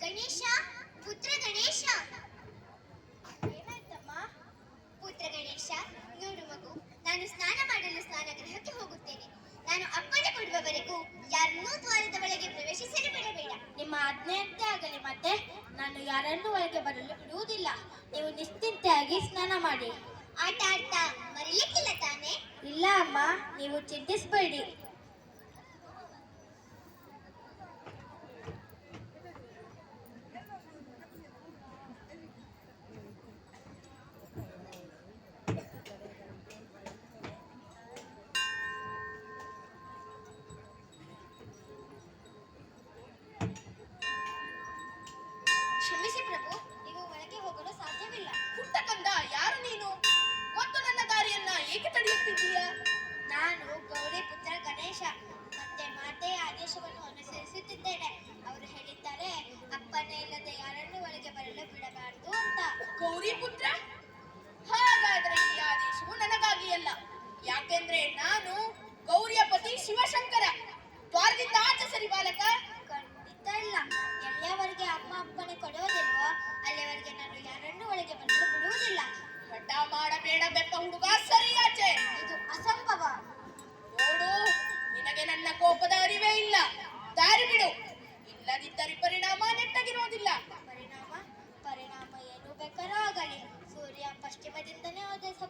ಗಣೇಶ, ಪುತ್ರ ಗಣೇಶ. ಏನಾಯ್ತಮ್ಮ? ಪುತ್ರ ಗಣೇಶ, ನೋಡು ಮಗು, ನಾನು ಸ್ನಾನ ಮಾಡಲು ಸ್ನಾನಗೃಹಕ್ಕೆ ಹೋಗುತ್ತೇನೆ. ನಾನು ಅಪ್ಪಣೆ ಕೊಡುವವರೆಗೂ ಯಾರನ್ನೂ ದ್ವಾರದ ಒಳಗೆ ಪ್ರವೇಶಿಸಲು ಬಿಡಬೇಡ. ನಿಮ್ಮ ಆಜ್ಞೆಯಂತೆ ಆಗಲಿ. ಮತ್ತೆ ನಾನು ಯಾರನ್ನೂ ಒಳಗೆ ಬರಲು ಬಿಡುವುದಿಲ್ಲ. ನೀವು ನಿಶ್ಚಿಂತೆಯಾಗಿ ಸ್ನಾನ ಮಾಡಿ. ಆಟ ಆಡ್ತಾ ಮರಿಲಿಕ್ಕಿಲ್ಲ ತಾನೆ? ಇಲ್ಲ ಅಮ್ಮ, ನೀವು ಚಿಂತಿಸಬೇಡಿ. ಕ್ಷಮಿಸಿ ಪ್ರಭು, ನೀವು ಒಳಗೆ ಹೋಗಲು ಸಾಧ್ಯವಿಲ್ಲ. ಪುಟ್ಟ ಕಂದ, ಯಾರು ನೀನು ಮತ್ತು ನನ್ನ ದಾರಿಯನ್ನ ಏಕೆ ತಡೆಯುತ್ತಿದ್ದೀಯ? ನಾನು ಗೌರಿ ಪುತ್ರ ಗಣೇಶ, ಮತ್ತೆ ಮಾತೆಯ ಆದೇಶವನ್ನು ಅನುಸರಿಸುತ್ತಿದ್ದೇನೆ. ಅವರು ಹೇಳಿದ್ದಾರೆ, ಅಪ್ಪನೇ ಇಲ್ಲದೆ ಯಾರನ್ನು ಒಳಗೆ ಬರಲು ಬಿಡಬಾರದು ಅಂತ. ಗೌರಿ ಪುತ್ರ, ಹಾಗಾದ್ರೆ ಈ ಆದೇಶವು ನನಗಾಗಿ ಅಲ್ಲ. ಯಾಕೆಂದ್ರೆ ನಾನು ಗೌರಿಯ ಪತಿ ಶಿವಶಂಕರ. ದ್ವಾರದಿಂದ ಆಚೆ ಸರಿ ಬಾಲಕ. ಖಂಡಿತ ಇಲ್ಲ. ಎಲ್ಲಿಯವರೆಗೆ ಅಮ್ಮ ಅಪ್ಪನೆ ಕೊಡೋದಿಲ್ವೋ ಅಲ್ಲಿಯವರೆಗೆ ನಾನು ಯಾರನ್ನು ಒಳಗೆ ಬರಲು ಬಿಡುವುದಿಲ್ಲ. ಹಠ ಮಾಡಬೇಡ ಬೆಪ್ಪ ಹುಡುಗ, ಸರಿಯಾಚೆ. ಇದು ಅಸಂಭವ. ನೋಡು, ನಿನಗೆ ನನ್ನ ಕೋಪದ ಅರಿವೇ ಇಲ್ಲ. ದಾರಿ ಬಿಡು, ಇಲ್ಲದಿದ್ದರೆ ಪರಿಣಾಮ ನೆಟ್ಟಗಿರೋದಿಲ್ಲ. ಪರಿಣಾಮ ಏನು ಬೇಕಾದ್ರೂ ಆಗಲಿ. ಸೂರ್ಯ ಪಶ್ಚಿಮದಿಂದನೇ ಉದಯಿಸ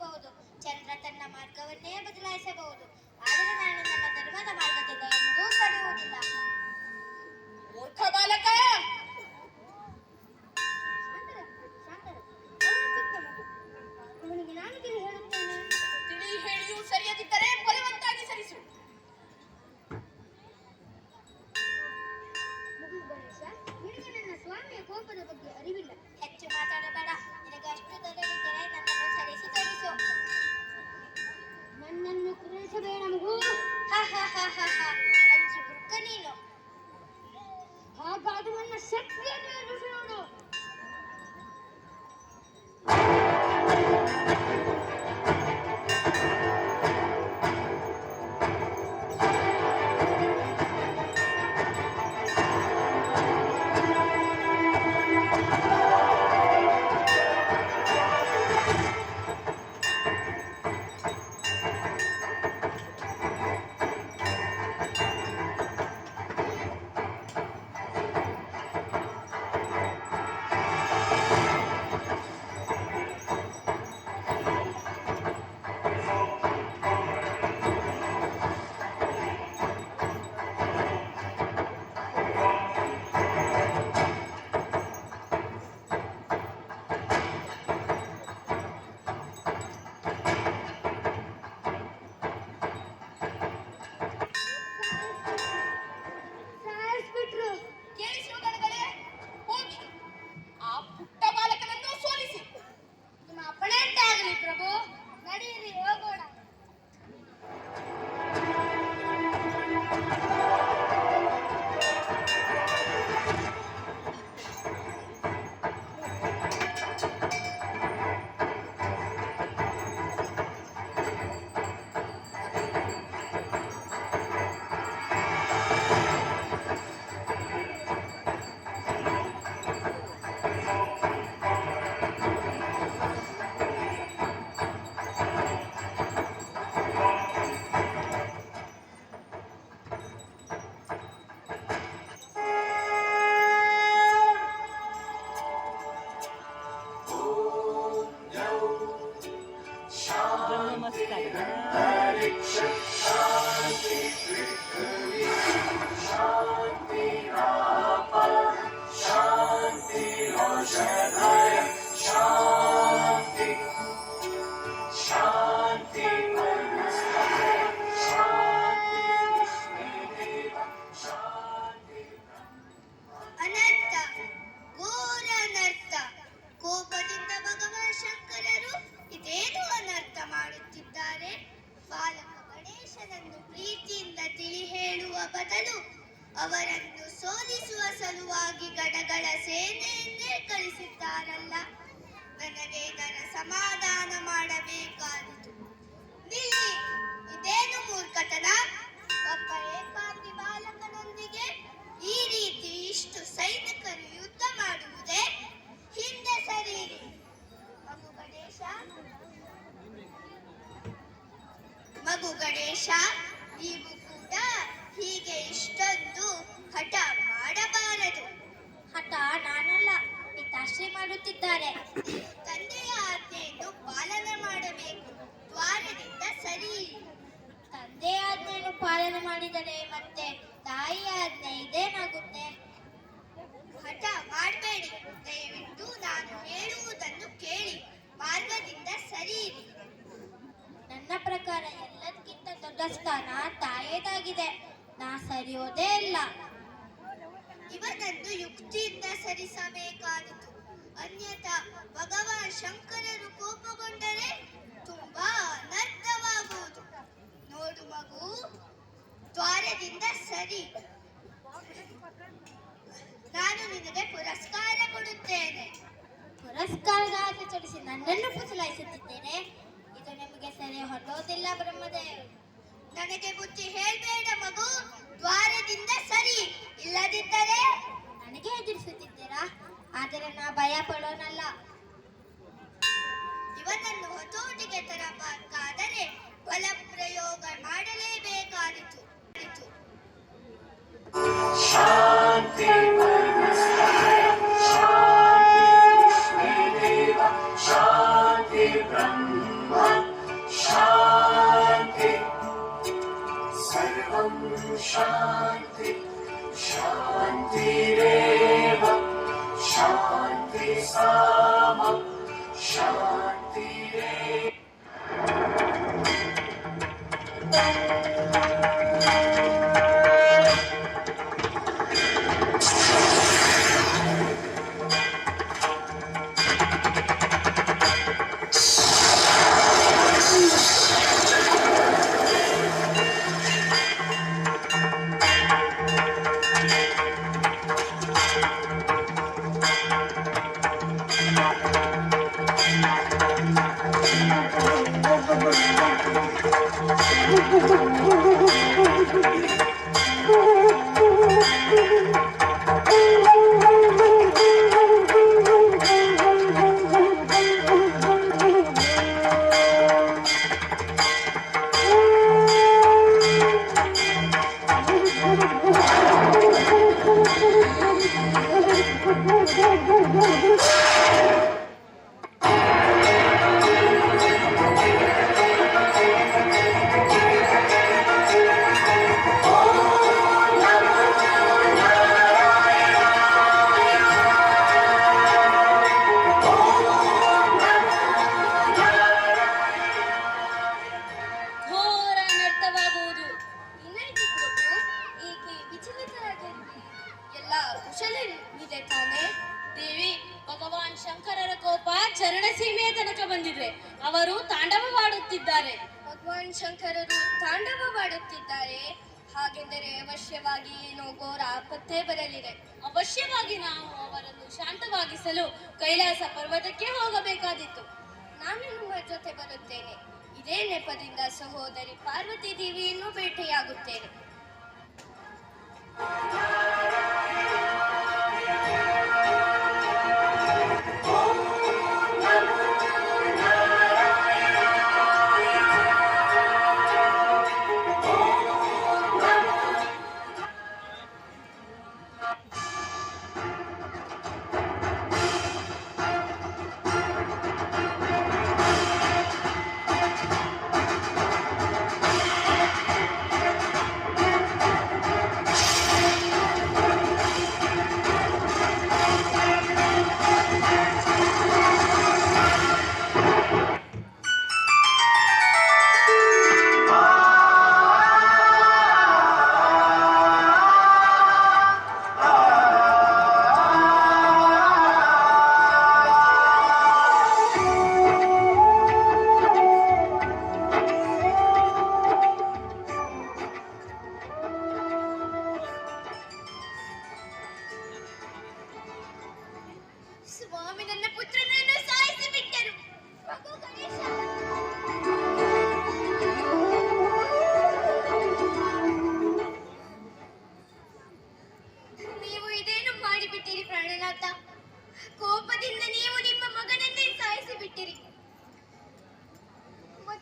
ಅನರ್ಥ, ಘೋರ ಅನರ್ಥ. ಕೋಪದಿಂದ ಭಗವಾನ್ ಶಂಕರರು ಇದೇನು ಅನರ್ಥ ಮಾಡುತ್ತಿದ್ದಾರೆ? ಬಾಲಕ ಗಣೇಶನನ್ನು ಪ್ರೀತಿಯಿಂದ ತಿಳಿ ಹೇಳುವ ಬದಲು ಅವರನ್ನು ಸೋಲಿಸುವ ಸಲುವಾಗಿ ಗಣಗಳ ಸೇನೆಯನ್ನೇ ಕಳಿಸಿದ್ದಾರಲ್ಲ. ನನಗೆ ಇದರ ಸಮಾಧಾನ ಮಾಡಬೇಕಾಗಿತ್ತು. ನಿಲ್ಲಿ, ಇದೇನು ಮೂರ್ಖತನ? ಒಬ್ಬ ಏಕಾಂಗಿ ಬಾಲಕನೊಂದಿಗೆ ಈ ರೀತಿ ಇಷ್ಟು ಸೈನಿಕರು ಯುದ್ಧ ಮಾಡುವುದೇ? ಹಿಂದೆ ಸರಿಯಿರಿ. ಮಗು ಗಣೇಶ, ನೀವು ಕೂಡ ಹೀಗೆ ಇಷ್ಟೊಂದು ಹಠ ಮಾಡಬಾರದು. ಹಠ ನಾನಲ್ಲ, ಪಿತಾಶ್ರೀ ಮಾಡುತ್ತಿದ್ದಾರೆ. ತಂದೆಯ ಆಜ್ಞೆಯನ್ನು ಪಾಲನೆ ಮಾಡಬೇಕು. ದ್ವಾರದಿಂದ ಸರಿಯಿರಿ. ತಂದೆ ಆಜ್ಞೆಯನ್ನು ಪಾಲನೆ ಮಾಡಿದರೆ ಮತ್ತೆ ತಾಯಿ ಆಜ್ಞೆ ಇದೇನಾಗುತ್ತೆ? ಹಠ ಮಾಡಬೇಡಿ. ದಯವಿಟ್ಟು ನಾನು ಹೇಳುವುದನ್ನು ಕೇಳಿ ಮಾರ್ಗದಿಂದ ಸರಿಯಿರಿ. ನನ್ನ ಪ್ರಕಾರ ಎಲ್ಲದಕ್ಕಿಂತ ದೊಡ್ಡ ಸ್ಥಾನ ತಾಯಿಯದಾಗಿದೆ. ನಾ ಸರಿಯೋದೇ ಇಲ್ಲ. ಇವನನ್ನು ಯುಕ್ತಿಯಿಂದ ಸರಿಸಬೇಕಾಗಿತ್ತು. ಅನ್ಯಥಾ ಭಗವಾನ್ ಶಂಕರರು ಕೋಪಗೊಂಡರೆ ತುಂಬಾ ಅನರ್ಥವಾಗುವುದು. ನೋಡು ಮಗು, ದ್ವಾರದಿಂದ ಸರಿ. ನಾನು ನಿನಗೆ ಪುರಸ್ಕಾರ ಕೊಡುತ್ತೇನೆ. ಪುರಸ್ಕಾರದ ಆಸೆ ಚಡಿಸಿ ನನ್ನನ್ನು ಪುಸಲಾಯಿಸುತ್ತಿದ್ದೇನೆ. ಇದು ನಿಮಗೆ ಸರಿ ಹೊರಟೋದಿಲ್ಲ ಬ್ರಹ್ಮದೇವ್. ನನಗೆ ಬುದ್ಧಿ ಹೇಳ್ಬೇಡ ಮಗು. ದ್ವಾರದಿಂದ ಸರಿ, ಇಲ್ಲದಿದ್ದರೆ ನನಗೆ ಎದುರಿಸುತ್ತಿದ್ದೀರಾ? ಆದರೆ ನಾ ಭಯ ಪಡೋನಲ್ಲ. ಇವನನ್ನು ಹತೋಟಿಗೆ ತರಬೇಕಾದರೆ ಬಲ ಪ್ರಯೋಗ ಮಾಡಲೇಬೇಕಾಗಿತ್ತು. ಶಾಂತಿ ಶಾಂತಿ ಬ್ರಹ್ಮ ಶಾಂತಿ ಸರ್ವಂ ಶಾಂತಿ ಶಾಂತಿರೇವ ಶಾಂತಿ ಸಾಮ ಶಾಂತಿರೇವ. ಚರಣಸೀಮೆಯ ತನಕ ಬಂದಿದೆ. ಅವರು ತಾಂಡವವಾಡುತ್ತಿದ್ದಾರೆ. ಭಗವಾನ್ ಶಂಕರರು ತಾಂಡವವಾಡುತ್ತಿದ್ದಾರೆ. ಹಾಗೆಂದರೆ ಅವಶ್ಯವಾಗಿ ಏನೋ ಘೋರ ಆಪತ್ತೇ ಬರಲಿದೆ. ಅವಶ್ಯವಾಗಿ ನಾವು ಅವರನ್ನು ಶಾಂತವಾಗಿಸಲು ಕೈಲಾಸ ಪರ್ವತಕ್ಕೆ ಹೋಗಬೇಕಾದಿತ್ತು. ನಾನು ನಿಮ್ಮ ಜೊತೆ ಬರುತ್ತೇನೆ. ಇದೇ ನೆಪದಿಂದ ಸಹೋದರಿ ಪಾರ್ವತಿ ದೇವಿಯನ್ನು ಭೇಟಿಯಾಗುತ್ತೇನೆ.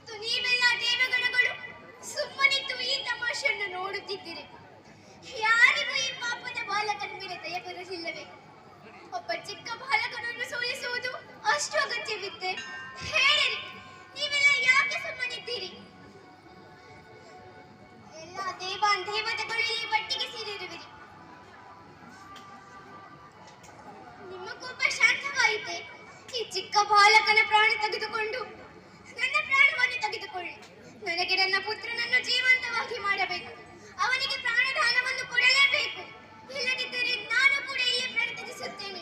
ಮತ್ತು ನೀವೆಲ್ಲ ದೇವಗಣಗಳು ಸುಮ್ಮನಿದ್ದು ಈ ತಮಾಷೆಯನ್ನು ನೋಡುತ್ತಿದ್ದೀರಿ. ಯಾರಿಗೂ ಈ ಪಾಪದ ಬಾಲಕನ ಮೇಲೆ ದಯ ಬರಲಿಲ್ಲವೇ? ಒಬ್ಬ ಚಿಕ್ಕ ಬಾಲಕನನ್ನು ಸೋಲಿಸುವುದು ಅಷ್ಟು ಅಗತ್ಯವಿತ್ತೆ? ಹೇಳಿರಿ, ನೀವೆಲ್ಲ ಯಾಕೆ ಸುಮ್ಮನಿದ್ದೀರಿ? ಎಲ್ಲ ದೇವತೆಗಳು ಈ ಒಟ್ಟಿಗೆ ಸೇರಿರುವಿರಿ. ನಿಮ್ಮ ಕೋಪ ಶಾಂತವಾಯಿತೆ? ಈ ಚಿಕ್ಕ ಬಾಲಕನ ಪ್ರಾಣ ತೆಗೆದುಕೊಂಡು ನನ್ನ ಪ್ರಾಣವನ್ನು ತೆಗೆದುಕೊಳ್ಳಿ. ನನಗೆ ನನ್ನ ಪುತ್ರನನ್ನು ಜೀವಂತವಾಗಿ ಮಾಡಬೇಕು. ಅವನಿಗೆ ಪ್ರಾಣದಾನವನ್ನು ಕೊಡಲೇಬೇಕು. ಇಲ್ಲದಿದ್ದರೆ ನಾನು ಕೂಡ ಇಲ್ಲೇ ಪ್ರಾಣ ತ್ಯಜಿಸುತ್ತೇನೆ.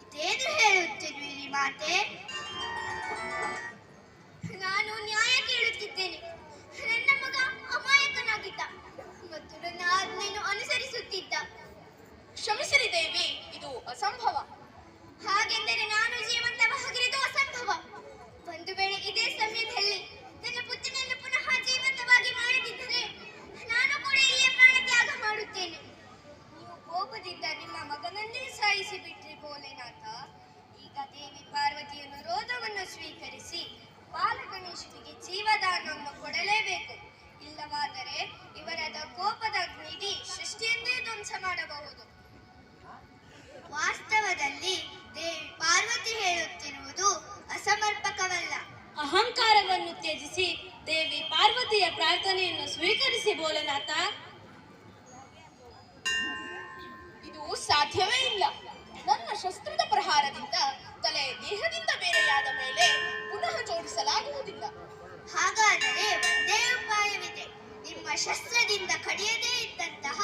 ಇದೇನು ಹೇಳುತ್ತಿರುವಿರಿ ಮಾತೆ? ನಾನು ನ್ಯಾಯ ಕೇಳುತ್ತಿದ್ದೇನೆ. ನನ್ನ ಮಗ ಅಮಾಯಕನಾಗಿದ್ದ ಮತ್ತು ನನ್ನ ಆಜ್ಞೆಯನ್ನು ಅನುಸರಿಸುತ್ತಿದ್ದ. ಕ್ಷಮಿಸಿರಿ ದೇವಿ, ಇದು ಅಸಂಭವ. ಹಾಗೆಂದರೆ ನಾನು ಜೀವಂತವಾಗಿರುವುದು ಅಸಂಭವ. ಒಂದು ವೇಳೆ ಇದೇ ಸಮಯದಲ್ಲಿ ನನ್ನ ಪುತ್ರನನ್ನು ಪುನಃ ಜೀವಂತವಾಗಿ ಮಾಡದಿದ್ದರೆ ನಾನು ಕೂಡ ಇಲ್ಲೇ ಪ್ರಾಣ ತ್ಯಾಗ ಮಾಡುತ್ತೇನೆ. ನೀವು ಕೋಪದಿಂದ ನಿಮ್ಮ ಮಗನನ್ನೇ ಸಾಯಿಸಿ ಬಿಟ್ರಿ ಭೋಲೆನಾಥ. ಈಗ ದೇವಿ ಪಾರ್ವತಿಯನ್ನು ರೋಧವನ್ನು ಸ್ವೀಕರಿಸಿ ಬಾಲಗಣೇಶನಿಗೆ ಜೀವದಾನವನ್ನು ಕೊಡಲೇಬೇಕು. ಇಲ್ಲವಾದರೆ ಇವರದ ಕೋಪದ ಅಗ್ನಿಗೆ ಸೃಷ್ಟಿಯನ್ನೇ ಧ್ವಂಸ ಮಾಡಬಹುದು. ವಾಸ್ತವದಲ್ಲಿ ದೇವಿ ಪಾರ್ವತಿ ಹೇಳುತ್ತಿರುವುದು ಅಸಮರ್ಪಕವಲ್ಲ. ಅಹಂಕಾರವನ್ನು ತ್ಯಜಿಸಿ ದೇವಿ ಪಾರ್ವತಿಯ ಪ್ರಾರ್ಥನೆಯನ್ನು ಸ್ವೀಕರಿಸಿ ಭೋಲೆನಾಥ. ಇದು ಸಾಧ್ಯವೇ ಇಲ್ಲ. ನನ್ನ ಶಸ್ತ್ರದ ಪ್ರಹಾರದಿಂದ ತಲೆ ದೇಹದಿಂದ ಬೇರೆಯಾದ ಮೇಲೆ ಪುನಃ ಜೋಡಿಸಲಾಗುವುದಿಲ್ಲ. ಹಾಗಾದರೆ ಒಂದೇ ಉಪಾಯವಿದೆ. ನಿಮ್ಮ ಶಸ್ತ್ರದಿಂದ ಕಡಿಯದೇ ಇದ್ದಂತಹ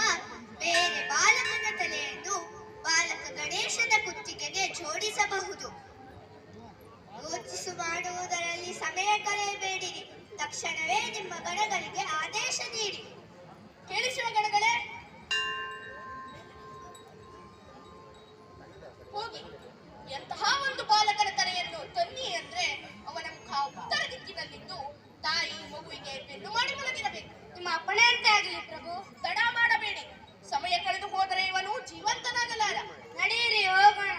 ಬೇರೆ ಬಾಲಕನ ತಲೆಯನ್ನು ಬಾಲಕ ಗಣೇಶನ ಕುತ್ತಿಗೆಗೆ ಜೋಡಿಸಬಹುದು. ಯೋಚಿಸು ಮಾಡುವುದರಲ್ಲಿ ಸಮಯ ಕಳೆಯಬೇಡಿರಿ. ತಕ್ಷಣವೇ ನಿಮ್ಮ ಗಣಗಳಿಗೆ ಆದೇಶ ನೀಡಿ. ಕೇಳಿಸುವ ಗಣಗಳೇ, ಹೋಗಿ ಎಂತಹ ಒಂದು ಬಾಲಕನ ತಲೆಯನ್ನು ತನ್ನಿ ಅಂದ್ರೆ ಅವನ ಮುಖ ಉತ್ತರ ದಿಕ್ಕಿನಲ್ಲಿದ್ದು ತಾಯಿ ಮಗುವಿಗೆ ಬೆನ್ನು ಮಾಡಿ ಮಲಗಿರಬೇಕು. ನಿಮ್ಮ ಅಪ್ಪಣೆ ಅಂತ ಆಗಲಿ ಪ್ರಭು. ತಡ ಮಾಡಬೇಡಿ. ಸಮಯ ಕಳೆದು ಹೋದರೆ ಇವನು ಜೀವಂತನಾಗಲಾರ. ನಡೆಯಿರಿ, ಹೋಗೋಣ.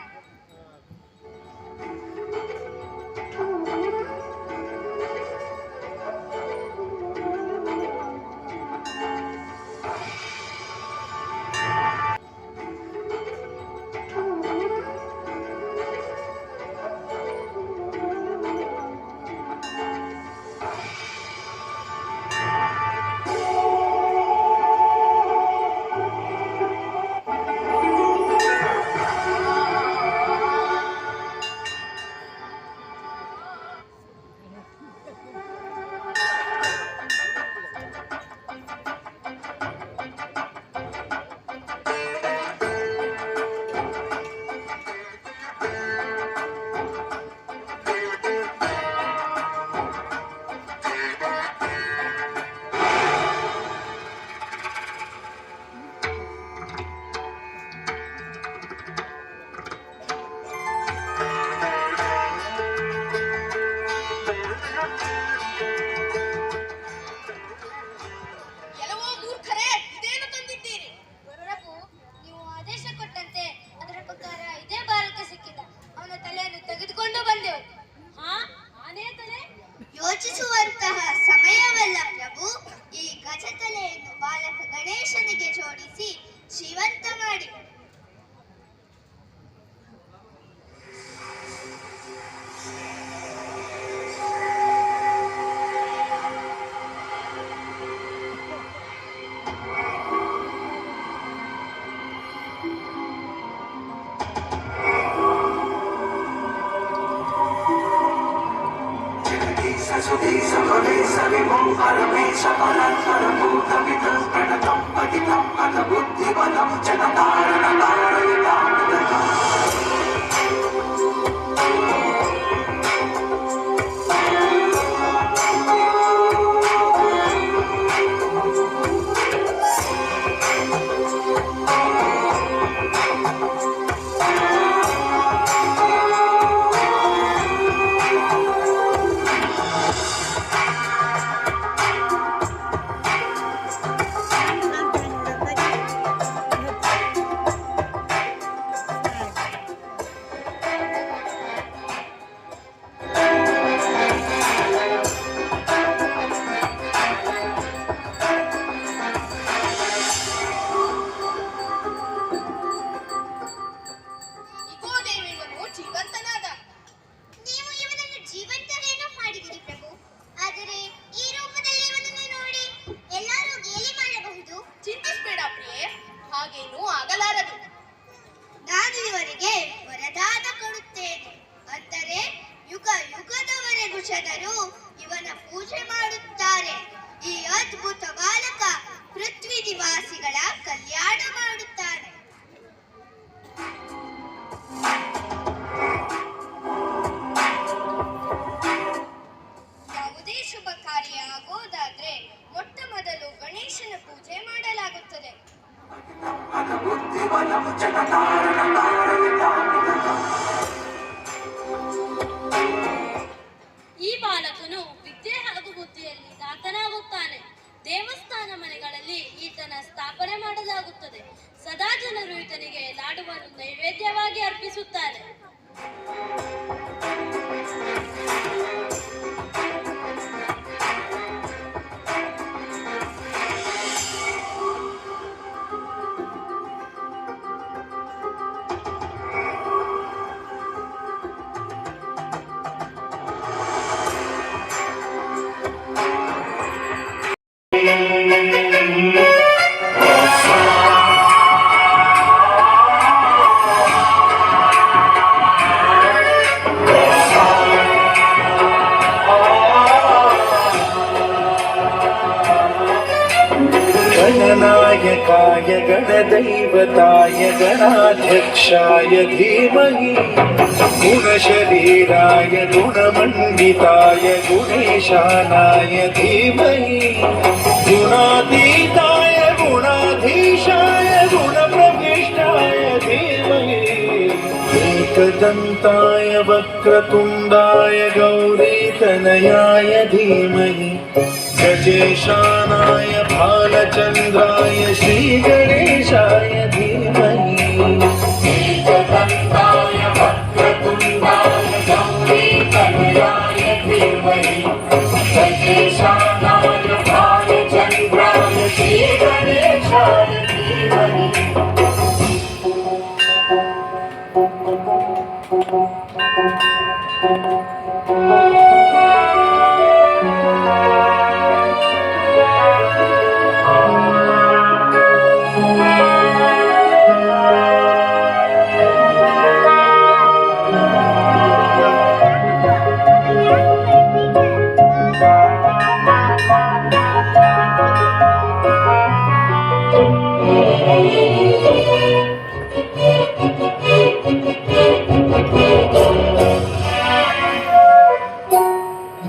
ಎಲ್ಲವೋ ಮೂರ್ಖರೇ, ಇದೇನು ತಂದಿದ್ದೀರಿ? ಪ್ರಭು, ನೀವು ಆದೇಶ ಕೊಟ್ಟಂತೆ ಅದರ ಪ್ರಕಾರ ಇದೇ ಬಾಲಕ ಸಿಕ್ಕಿದ. ಅವನ ತಲೆಯನ್ನು ತೆಗೆದುಕೊಂಡು ಬಂದೆವು. ಆನೆಯ ತಲೆ? ಯೋಚಿಸುವಂತಹ ಸಮಯವಲ್ಲ ಪ್ರಭು. ಈ ಗಜ ತಲೆಯನ್ನು ಬಾಲಕ ಗಣೇಶನಿಗೆ ಜೋಡಿಸಿ ಜೀವಂತ ಮಾಡಿ. ಮನೆಗಳಲ್ಲಿ ಈತನ ಸ್ಥಾಪನೆ ಮಾಡಲಾಗುತ್ತದೆ. ಸದಾ ಜನರು ಈತನಿಗೆ ಲಾಡುವನ್ನು ನೈವೇದ್ಯವಾಗಿ ಅರ್ಪಿಸುತ್ತಾರೆ. गणनायकाय गणदैवताय गणाध्यक्षाय धीमहि गुणशरीराय गुणमण्डिताय गुणेशानाय धीमहि गुणातीताय गुणाधीशाय गुणप्रविष्टाय धीमहि एकदन्ताय वक्रतुण्डाय गौरीतनयाय धीमहि गजेशानाय भालचन्द्राय श्रीगणेशाय धीमहि एकदन्ताय वक्रतुण्डाय गौरीतनयाय धीमहि गजेशानाय भालचन्द्राय श्रीगणेशाय धीमहि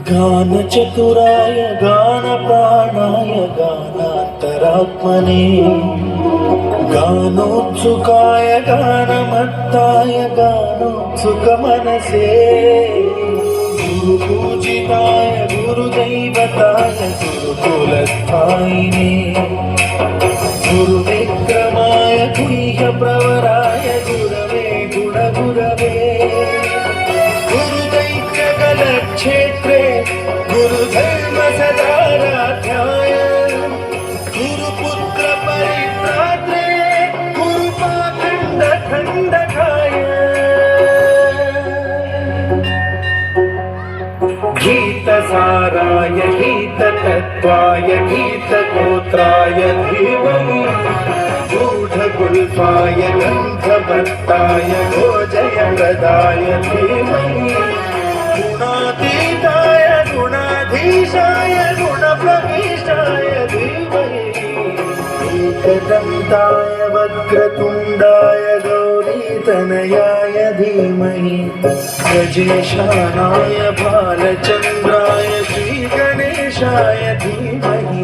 गानचतुराय गानप्राणाय गानान्तरात्मने गानोत्सुकाय गानमत्ताय गानोत्सुकमनसे गुरुपूजिताय गुरुदैवताय गुरुकुलस्थायिने गुरुविक्रमाय गुह्यप्रवराय गुरवे गुणगुरवे गुरुदैत्यकलक्षेत्रे गुरुधर्म सदाराध्याय गुरुपुत्र परित्रात्रे गुरुपाखण्डखण्डकाय गीतसाराय गीततत्त्वाय गीतगोत्राय धीमहि गूढगुल्फाय गन्धभट्टाय गोजयप्रदाय धीमहि गुणातीताय गुणाधीशाय गुणप्रविष्टाय धीमहि एकदन्ताय वक्रतुण्डाय गौरीतनयाय धीमहि गजेशानाय भालचन्द्राय श्रीगणेशाय धीमहि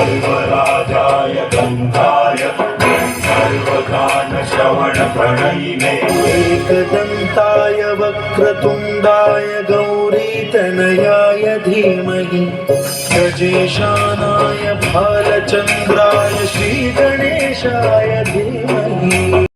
सर्वराजाय गन्धाय सर्वगानश्रवणप्रणयिने एकदन्ताय वक्रतुण्डाय गौरीतनयाय धीमहि गजेशानाय भालचन्द्राय श्रीगणेशाय धीमहि